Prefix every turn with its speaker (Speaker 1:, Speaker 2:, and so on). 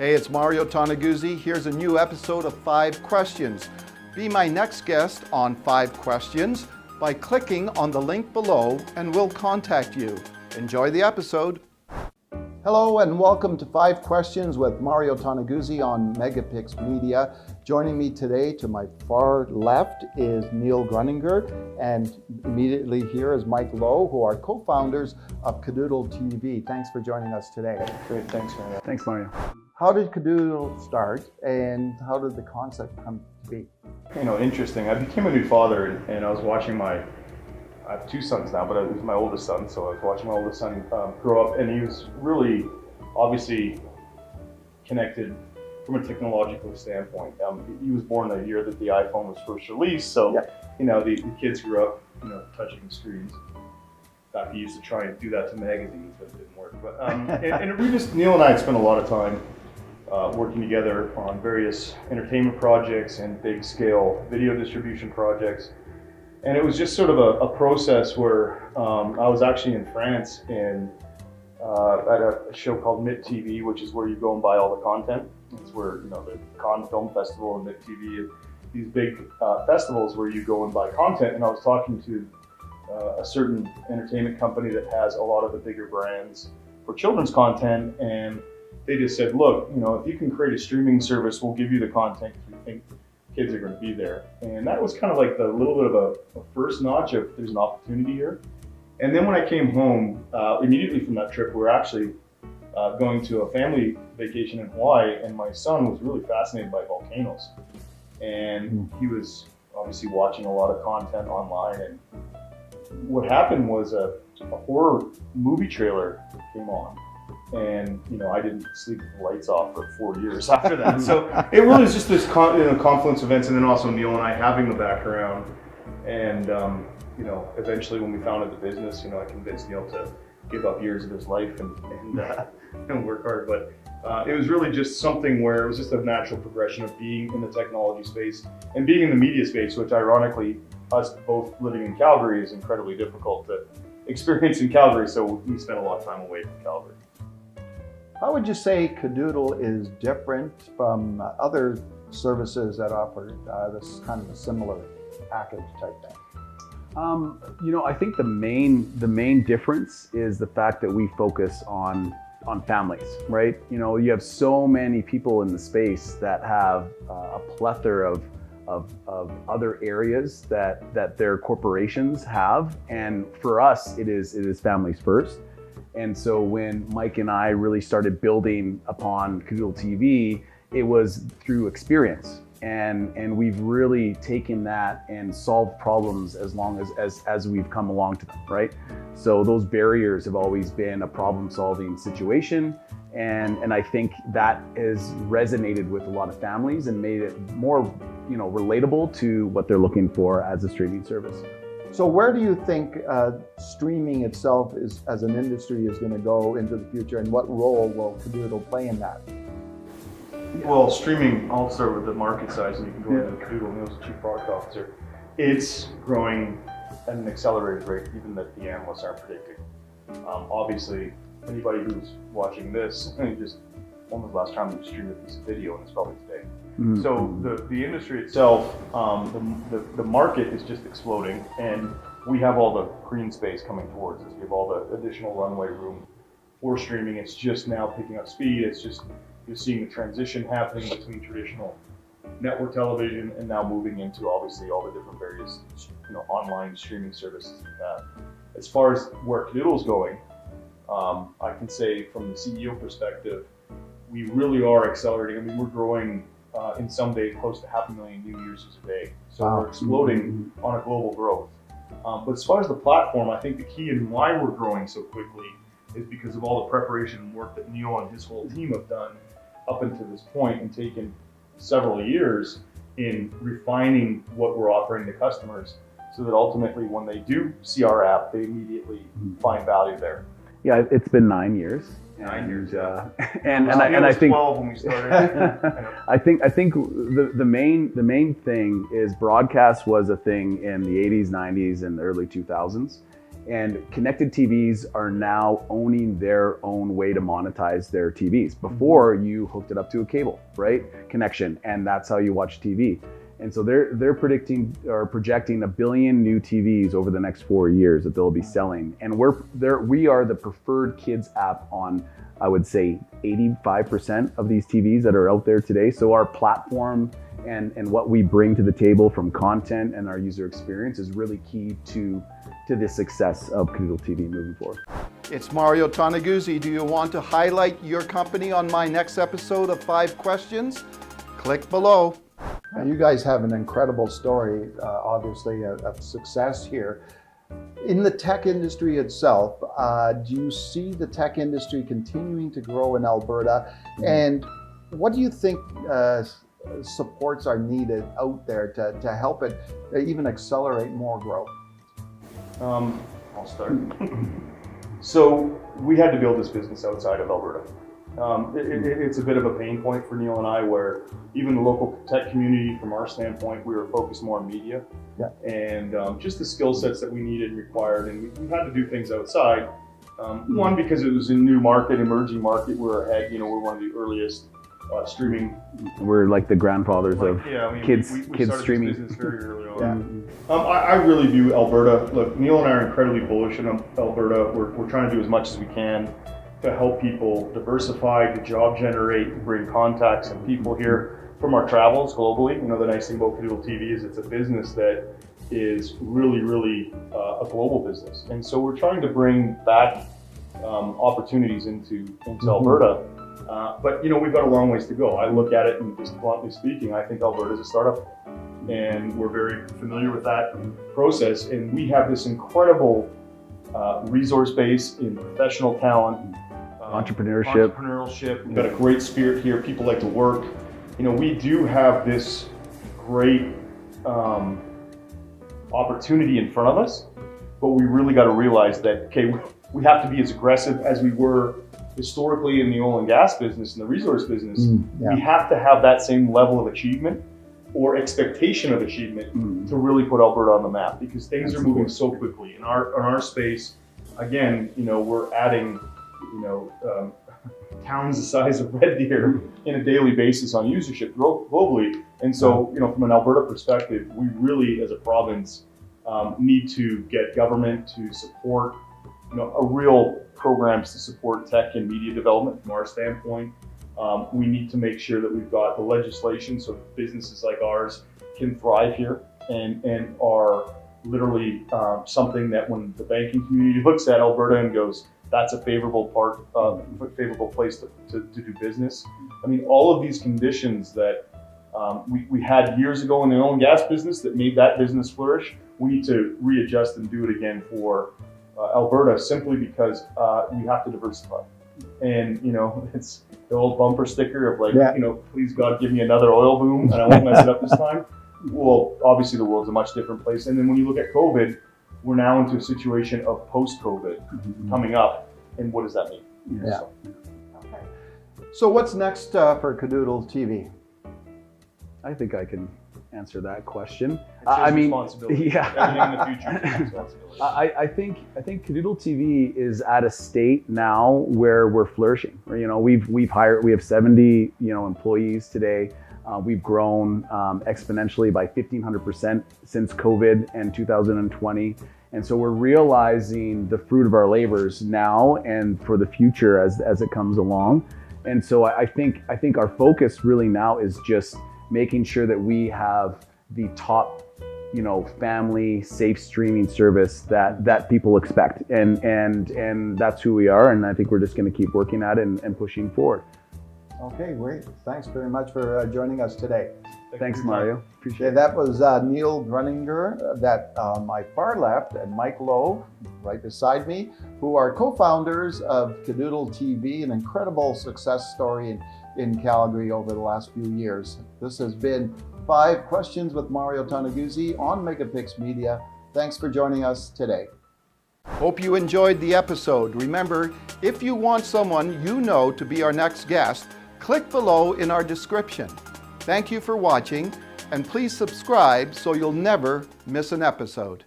Speaker 1: Hey, it's Mario Toneguzzi. Here's a new episode of 5 Questions. Be my next guest on 5 Questions by clicking on the link below and we'll contact you. Enjoy the episode. Hello and welcome to 5 Questions with Mario Toneguzzi on MegaPixx Media. Joining me today to my far left is Neil Gruninger, and immediately here is Mike Lowe, who are co-founders of Kidoodle TV. Thanks for joining us today.
Speaker 2: Great, thanks Mario.
Speaker 3: Thanks, Mario.
Speaker 1: How did Kidoodle start and how did the concept come to be?
Speaker 2: Interesting. I became a new father and I was watching I have 2 sons now, but it was my oldest son, so I was watching my oldest son grow up, and he was really obviously connected from a technological standpoint. He was born the year that the iPhone was first released, so the kids grew up touching screens. In fact, he used to try and do that to magazines, but it didn't work. But Neil and I had spent a lot of time working together on various entertainment projects and big scale video distribution projects. And it was just sort of a process where I was actually in France and at a show called MIT TV, which is where you go and buy all the content. It's where, the Cannes Film Festival and MIT TV, these big festivals where you go and buy content. And I was talking to a certain entertainment company that has a lot of the bigger brands for children's content. And they just said, look, if you can create a streaming service, we'll give you the content because we think kids are going to be there. And that was kind of like the little bit of a first notch of there's an opportunity here. And then when I came home, immediately from that trip, we were actually going to a family vacation in Hawaii, and my son was really fascinated by volcanoes. And he was obviously watching a lot of content online. And what happened was a horror movie trailer came on. And I didn't sleep with the lights off for 4 years after that. So it really was just this confluence of events, and then also Neil and I having the background. And eventually when we founded the business, I convinced Neil to give up years of his life and work hard. But it was really just something where it was just a natural progression of being in the technology space and being in the media space, which ironically, us both living in Calgary is incredibly difficult to experience in Calgary. So we spent a lot of time away from Calgary.
Speaker 1: How would you say Kidoodle is different from other services that offer this kind of a similar package type thing?
Speaker 3: I think the main difference is the fact that we focus on families, right? You have so many people in the space that have a plethora of other areas that their corporations have, and for us, it is families first. And so when Mike and I really started building upon Kidoodle TV, it was through experience. And we've really taken that and solved problems as long as we've come along to them, right? So those barriers have always been a problem-solving situation. And I think that has resonated with a lot of families and made it more, relatable to what they're looking for as a streaming service.
Speaker 1: So where do you think streaming itself as an industry is going to go into the future, and what role will Kidoodle play in that?
Speaker 2: Well, streaming, I'll start with the market size, and you can go into Kidoodle. Neil's the chief product officer. It's growing at an accelerated rate, even that the analysts aren't predicting. Obviously, anybody who's watching this, when was the last time you streamed a piece of video? And it's probably today. Mm-hmm. So the industry itself, the market is just exploding, and we have all the green space coming towards us. We have all the additional runway room for streaming. It's just now picking up speed. It's just, you're seeing the transition happening between traditional network television and now moving into obviously all the different various online streaming services we have. As far as where Kidoodle's going, I can say from the CEO perspective, we really are accelerating. I mean, we're growing in some days close to 500,000 new users a day. So we're exploding on a global growth. But as far as the platform, I think the key in why we're growing so quickly is because of all the preparation and work that Neil and his whole team have done up until this point, and taken several years in refining what we're offering to customers, so that ultimately when they do see our app, they immediately find value there.
Speaker 3: Yeah, it's been 9 years.
Speaker 2: 9 years,
Speaker 3: and I think
Speaker 2: 12 when we started.
Speaker 3: I think the main thing is broadcast was a thing in the 80s, 90s, and the early 2000s, And connected TVs are now owning their own way to monetize their TVs. Before, you hooked it up to a cable, right? Connection, and that's how you watch TV. And so they're predicting or projecting 1 billion new TVs over the next 4 years that they'll be selling. And we are the preferred kids app on, I would say, 85% of these TVs that are out there today. So our platform and what we bring to the table from content and our user experience is really key to the success of Kidoodle TV moving forward.
Speaker 1: It's Mario Toneguzzi. Do you want to highlight your company on my next episode of 5 Questions? Click below. Now, you guys have an incredible story, obviously, of success here. In the tech industry itself, do you see the tech industry continuing to grow in Alberta? And what do you think supports are needed out there to help it even accelerate more growth?
Speaker 2: I'll start. So we had to build this business outside of Alberta. It's a bit of a pain point for Neil and I, where even the local tech community, from our standpoint, we were focused more on media and just the skill sets that we needed and required, and we had to do things outside. One, because it was a new market, emerging market, we're ahead. We're one of the earliest streaming.
Speaker 3: We're like the grandfathers of kids
Speaker 2: started
Speaker 3: streaming.
Speaker 2: This business very early on. I really view Alberta. Look, Neil and I are incredibly bullish in Alberta. We're trying to do as much as we can to help people diversify, to job generate, bring contacts and people here from our travels globally. The nice thing about Kidoodle TV is it's a business that is really, really a global business. And so we're trying to bring back opportunities into Alberta. But we've got a long ways to go. I look at it, and just bluntly speaking, I think Alberta is a startup, and we're very familiar with that process. And we have this incredible resource base in professional talent, entrepreneurship. We've got a great spirit here. People like to work. We do have this great opportunity in front of us, but we really got to realize that, okay, we have to be as aggressive as we were historically in the oil and gas business and the resource business. We have to have that same level of achievement or expectation of achievement to really put Alberta on the map, because things are moving so quickly. In our space, again, we're adding, towns the size of Red Deer in a daily basis on usership globally. And so, from an Alberta perspective, we really, as a province, need to get government to support, a real programs to support tech and media development from our standpoint. We need to make sure that we've got the legislation so businesses like ours can thrive here and are literally something that when the banking community looks at Alberta and goes, that's a favorable place to do business. I mean, all of these conditions that we had years ago in the oil and gas business that made that business flourish, we need to readjust and do it again for Alberta, simply because we have to diversify. And it's the old bumper sticker of like, please God, give me another oil boom and I won't mess it up this time. Well, obviously the world's a much different place. And then when you look at COVID, we're now into a situation of post-COVID coming up. And what does that mean?
Speaker 1: So what's next for Kidoodle TV?
Speaker 3: I think I can answer that question.
Speaker 2: Responsibility. Everything in the future is responsibility.
Speaker 3: I think Kidoodle TV is at a state now where we're flourishing. We have 70 employees today. We've grown exponentially by 1,500% since COVID and 2020. And so we're realizing the fruit of our labors now and for the future as it comes along. And so I think our focus really now is just making sure that we have the top, family safe streaming service that people expect, and that's who we are. And I think we're just going to keep working at it and pushing forward.
Speaker 1: Okay, great. Thanks very much for joining us today.
Speaker 3: Thanks, Mario. Appreciate it.
Speaker 1: That was Neil Gruninger, that on my far left, and Mike Lowe, right beside me, who are co-founders of Kidoodle TV, an incredible success story in Calgary over the last few years. This has been 5 Questions with Mario Toneguzzi on MegaPixx Media. Thanks for joining us today. Hope you enjoyed the episode. Remember, if you want someone you know to be our next guest, click below in our description. Thank you for watching, and please subscribe so you'll never miss an episode.